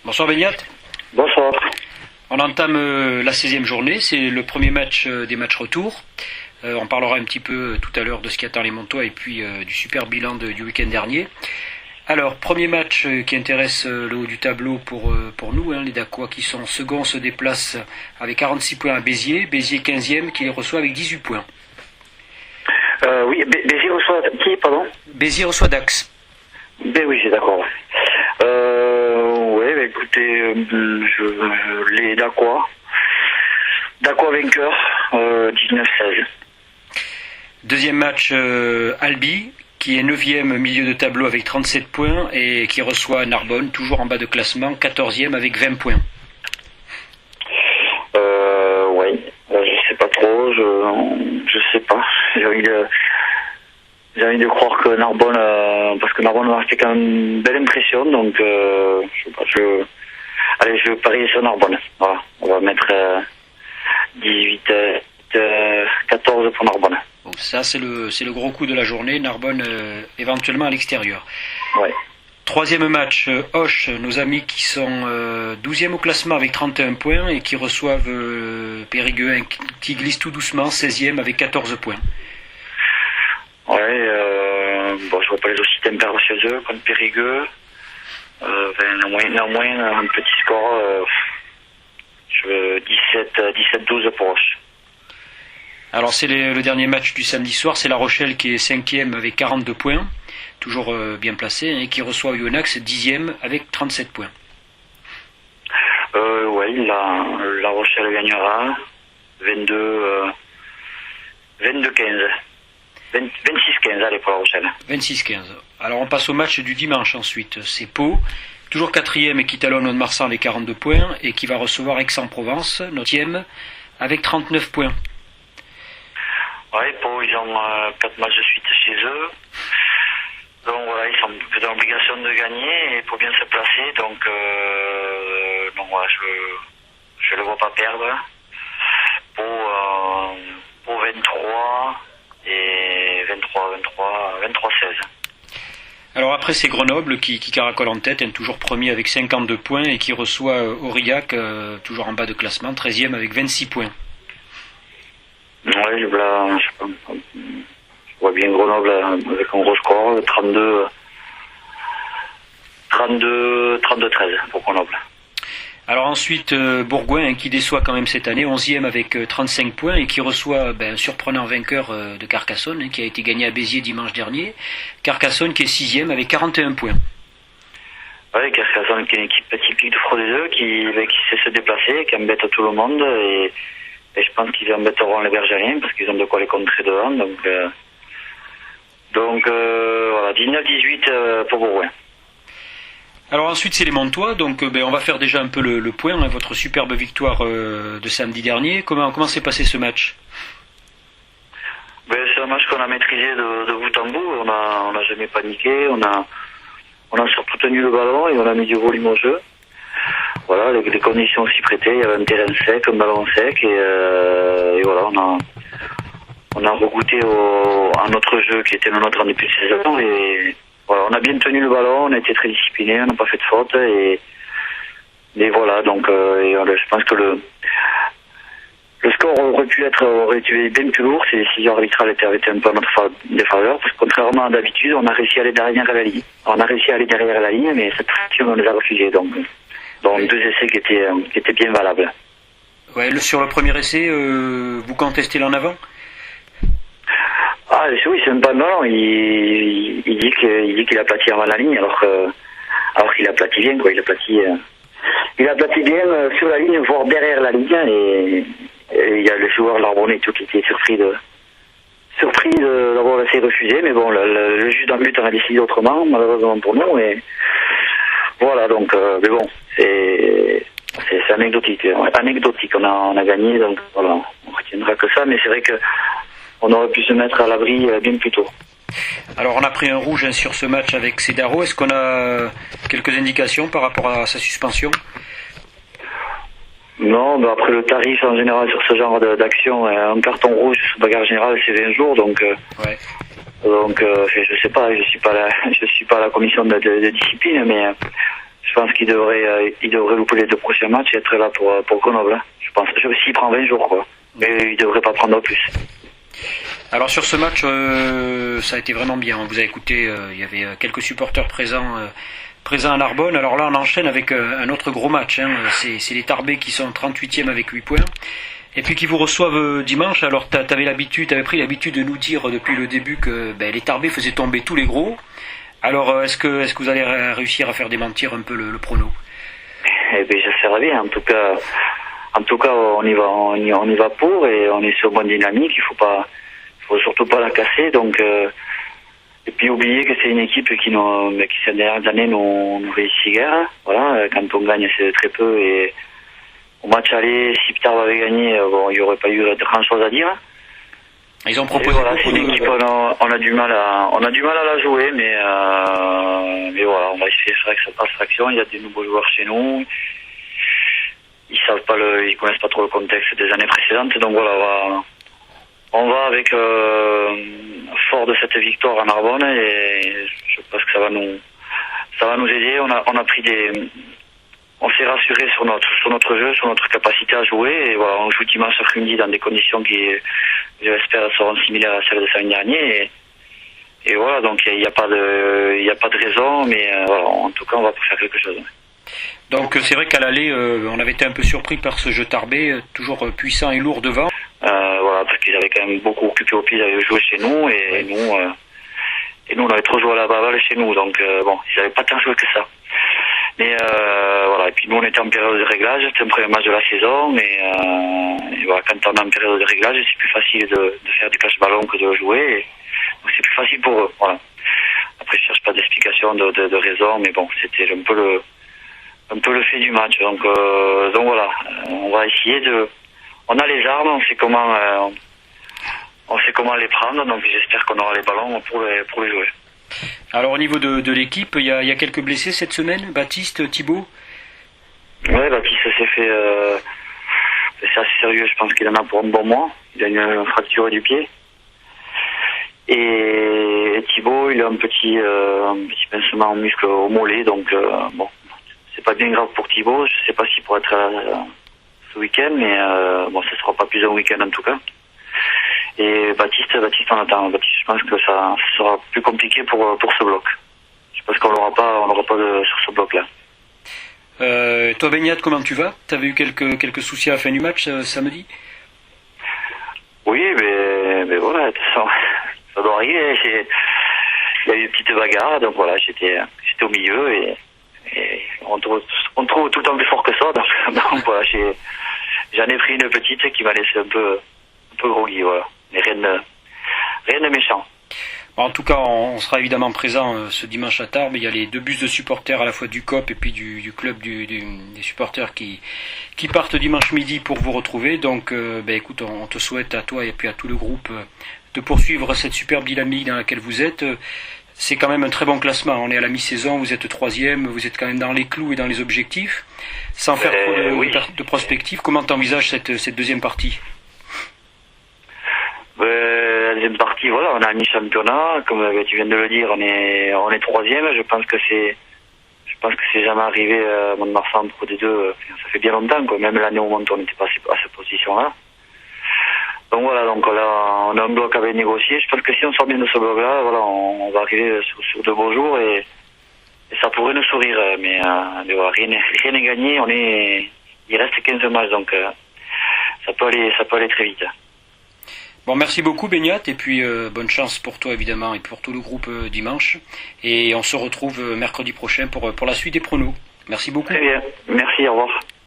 Bonsoir Benyat. Bonsoir. On entame la 16e journée, c'est le premier match des matchs retour. On parlera un petit peu tout à l'heure de ce qui attend les Montois et puis du super bilan du week-end dernier. Alors, premier match qui intéresse le haut du tableau pour nous, les Dacois qui sont seconds se déplacent avec 46 points à Béziers, Béziers 15e qui les reçoit avec 18 points. Oui, Béziers reçoit qui, pardon? Béziers reçoit Dax. Oui, c'est d'accord. Écoutez, les Dacois vainqueurs, 19-16. Deuxième match, Albi, qui est 9e milieu de tableau avec 37 points et qui reçoit Narbonne, toujours en bas de classement, 14e avec 20 points. Je sais pas trop, je sais pas. J'ai envie de croire que Narbonne, parce que Narbonne m'a fait quand même une belle impression, donc je sais pas, je parie sur Narbonne. Voilà, on va mettre 14 pour Narbonne. Bon, ça c'est le gros coup de la journée, Narbonne éventuellement à l'extérieur. Ouais. Troisième match, Auch, nos amis qui sont 12e au classement avec 31 points et qui reçoivent Périgueux qui glisse tout doucement, 16e avec 14 points. Je vois pas les aussi perdre chez eux contre Périgueux. Néanmoins, un petit score, 17-12 pour Auch. Alors c'est le dernier match du samedi soir, c'est La Rochelle qui est 5e avec 42 points, toujours bien placé, et qui reçoit Oyonnax 10e avec 37 points. La Rochelle gagnera 22-15. 26-15, allez pour La Rochelle. 26-15. Alors on passe au match du dimanche ensuite, c'est Pau, toujours 4e et qui talonne Mont-de-Marsan avec 42 points, et qui va recevoir Aix-en-Provence, 9e, avec 39 points. Pau, ils ont 4 matchs de suite chez eux. Donc voilà, ils sont dans l'obligation de gagner et pour bien se placer. Donc je ne le vois pas perdre. Pau 23 et 23-16. Alors après c'est Grenoble qui caracole en tête, toujours premier avec 52 points et qui reçoit Aurillac, toujours en bas de classement, 13e avec 26 points. Je vois bien Grenoble avec un gros score, 32-13 pour Grenoble. Alors ensuite, Bourgoin qui déçoit quand même cette année, 11e avec 35 points et qui reçoit un surprenant vainqueur de Carcassonne, qui a été gagné à Béziers dimanche dernier. Carcassonne qui est 6e avec 41 points. Oui, Carcassonne qui est une équipe typique de Pro D2 qui sait se déplacer, qui embête tout le monde et je pense qu'ils embêteront les Bergériens parce qu'ils ont de quoi les contrer devant. Donc voilà, 19-18 pour Bourgoin. Alors ensuite c'est les Montois, donc on va faire déjà un peu le point, votre superbe victoire de samedi dernier. Comment s'est passé ce match? C'est un match qu'on a maîtrisé de bout en bout, on n'a jamais paniqué, on a surtout tenu le ballon et on a mis du volume au jeu. Voilà, les conditions s'y prêtaient, il y avait un terrain sec, un ballon sec et voilà, on a regoûté à notre jeu qui était le nôtre en début de saison et voilà, on a bien tenu le ballon, on a été très disciplinés, on n'a pas fait de faute et voilà, donc je pense que le score aurait été bien plus lourd si les décisions arbitrales avaient été un peu à notre défaveur, parce que contrairement à d'habitude, on a réussi à aller derrière la ligne. Mais cette action on les a refusés, donc oui. 2 essais qui étaient bien valables. Ouais, sur le premier essai, vous contestez l'en avant? Oui, c'est même pas non, il dit qu'il aplatit avant la ligne, alors qu'il aplatit bien, quoi. Il aplatit bien sur la ligne, voire derrière la ligne, et il y a le joueur Larbonnet et tout qui était surpris d'avoir laissé refuser, mais bon, le juge d'arbitre a décidé autrement, malheureusement pour nous, et voilà, donc, mais bon, c'est anecdotique, on a gagné, donc voilà, on retiendra que ça, mais c'est vrai que on aurait pu se mettre à l'abri bien plus tôt. Alors on a pris un rouge sur ce match avec Cedaro. Est-ce qu'on a quelques indications par rapport à sa suspension? Non, après le tarif en général sur ce genre d'action, un carton rouge sur bagarre générale c'est 20 jours, donc je sais pas, je suis pas à la commission de discipline, mais Je pense qu'il devrait louper les 2 prochains matchs et être là pour Grenoble. Hein. Je pense s'il prend 20 jours, quoi. Mais il devrait pas prendre plus. Alors sur ce match, ça a été vraiment bien. Vous avez écouté, il y avait quelques supporters présents à Narbonne. Alors là, on enchaîne avec un autre gros match. Hein. C'est les Tarbais qui sont 38e avec 8 points. Et puis qui vous reçoivent dimanche. Alors t'avais pris l'habitude de nous dire depuis le début que les Tarbais faisaient tomber tous les gros. Alors est-ce que vous allez réussir à faire démentir un peu le prono? Eh bien, j'espère bien. En tout cas, on y va pour et on est sur bonne dynamique. Il faut surtout pas la casser. Donc, et puis oublier que c'est une équipe qui ces dernières années nous réussit guère. Voilà, quand on gagne, c'est très peu. Et au match aller, si Tarbes avait gagné, il y aurait pas eu grand chose à dire. Ils ont proposé. Voilà, c'est une équipe, on a du mal à la jouer, mais voilà, on va essayer de faire que ça passe fraction. Il y a des nouveaux joueurs chez nous. Ils connaissent pas trop le contexte des années précédentes, donc voilà, on va avec fort de cette victoire à Narbonne et je pense que ça va nous aider. On s'est rassuré sur notre jeu, sur notre capacité à jouer et voilà, on joue dimanche après-midi dans des conditions qui, j'espère, seront similaires à celles de samedi dernier et voilà, donc il n'y a pas de raison, mais voilà, en tout cas on va faire quelque chose. Donc c'est vrai qu'à l'aller, on avait été un peu surpris par ce jeu Tarbais, toujours puissant et lourd devant. Voilà, parce qu'ils avaient quand même beaucoup occupé au pied, ils avaient joué chez nous, et nous on avait trop joué à la balle chez nous, donc ils n'avaient pas tant joué que ça. Mais voilà, et puis nous on était en période de réglage, c'était le premier match de la saison, et voilà, quand on est en période de réglage, c'est plus facile de faire du cache-ballon que de jouer, donc c'est plus facile pour eux, voilà. Après je cherche pas d'explication, de raison, mais bon, c'était un peu le fait du match. Donc voilà, on va essayer on a les armes, on sait comment les prendre, donc j'espère qu'on aura les ballons pour les jouer. Alors au niveau de l'équipe, il y a quelques blessés cette semaine, Baptiste, Thibaut? Ouais, Baptiste s'est fait... c'est assez sérieux, je pense qu'il en a pour un bon mois. Il a une fracture du pied. Et Thibaut, il a un petit pincement en muscle au mollet, donc c'est pas bien grave pour Thibaut. Je sais pas s'il pourra être là ce week-end, mais ce sera pas plus un week-end en tout cas. Et Baptiste, on attend. Baptiste, je pense que ça sera plus compliqué pour ce bloc. Je pense qu'on l'aura pas sur ce bloc-là. Toi, Beignat, comment tu vas? T'avais eu quelques soucis à la fin du match samedi? Oui, mais voilà, de toute façon, ça doit arriver. Il y a eu une petite bagarre, donc voilà, j'étais au milieu et on trouve tout le temps plus fort que ça. Donc voilà, j'en ai pris une petite qui m'a laissé un peu groggy, voilà. Mais rien de méchant. En tout cas, on sera évidemment présent ce dimanche à Tarbes. Il y a les 2 bus de supporters à la fois du COP et puis du club des supporters qui partent dimanche midi pour vous retrouver. Donc, écoute, on te souhaite à toi et puis à tout le groupe de poursuivre cette superbe dynamique dans laquelle vous êtes. C'est quand même un très bon classement. On est à la mi-saison, vous êtes 3e, vous êtes quand même dans les clous et dans les objectifs. Sans faire trop de prospective, comment t'envisages cette deuxième partie? La deuxième partie, voilà, on a un mi-championnat, comme tu viens de le dire, on est 3e. Je pense que c'est jamais arrivé à Mont-de-Marsan entre des deux. Ça fait bien longtemps, quoi. Même l'année où on n'était pas à cette position-là. Donc voilà, donc là, on a un bloc à négocier. Je pense que si on sort bien de ce bloc-là, voilà, on va arriver sur de beaux jours et ça pourrait nous sourire. Mais voilà, rien n'est gagné. Il reste 15 matchs, donc ça peut aller très vite. Bon, merci beaucoup Beignat, et puis bonne chance pour toi évidemment et pour tout le groupe dimanche. Et on se retrouve mercredi prochain pour la suite des pronos. Merci beaucoup. Très bien, merci, au revoir.